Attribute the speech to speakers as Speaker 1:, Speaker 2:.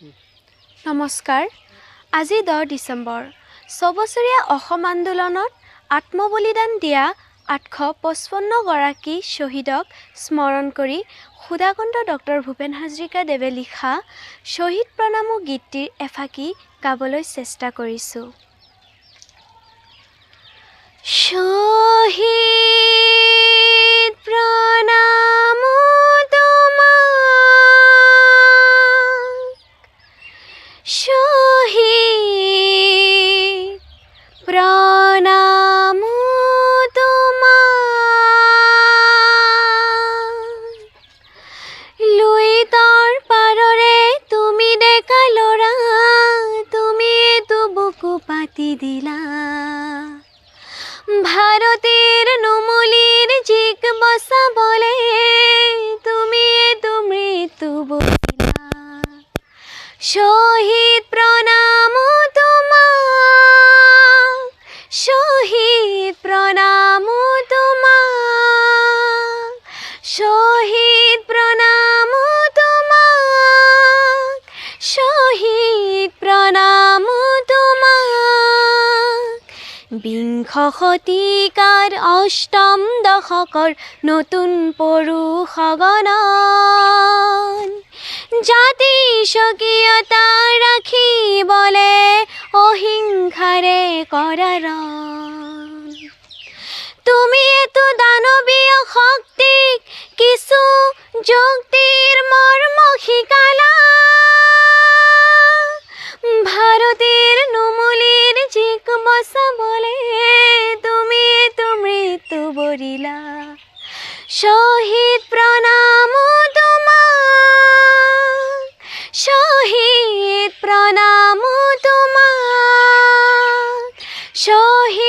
Speaker 1: নমস্কাৰ। আজি 10 ডিচেম্বৰ 6 বছৰীয়া অসম আন্দোলনত আত্মবলিদান দিয়া 855 গৰাকী শ্বহীদক স্মৰণ কৰি সুধাকণ্ঠ ডক্টৰ ভূপেন হাজৰিকাদেৱে লিখা শ্বহীদ প্ৰণামো গীতটিৰ এফাকি গাবলৈ চেষ্টা কৰিছোঁ। শ্বহীদ প্ৰণামো তোমাক, শ্বহীদ প্ৰণামো তোমাক, লুইতৰ পাৰৰে তুমি ডেকা ল'ৰা, তুমিয়েতো বুকু পাতি দিলা, ভাৰতীৰ নুমলীৰ জীক বচাবলে তুমিয়েতো মৃত্যু বৰিলা। শ্বহীদ প্ৰণামো তোমাক, শ্বহীদ প্ৰণামো তোমাক, শ্বহীদ প্ৰণামো তোমাক, শ্বহীদ প্ৰণামো তোমাক। বিংশ শতিকাৰ অষ্টম দশকৰ নতুন পৰুষগণন জাতি স্বকীয়তা ৰাখিবলে অহিংসাৰে কৰাৰ তুমিয়েতো দানৱীয় শক্তিক কিছু যুক্তিৰ মৰ্ম শিকালা, ভাৰতীৰ নুমলীৰ জীক বচাবলে তুমিয়েতো মৃত্যু বৰিলা। শ্বহীদ প্ৰণামো তোমাক, শ্বহীদ প্ৰণামো তোমাক, শ্বহীদ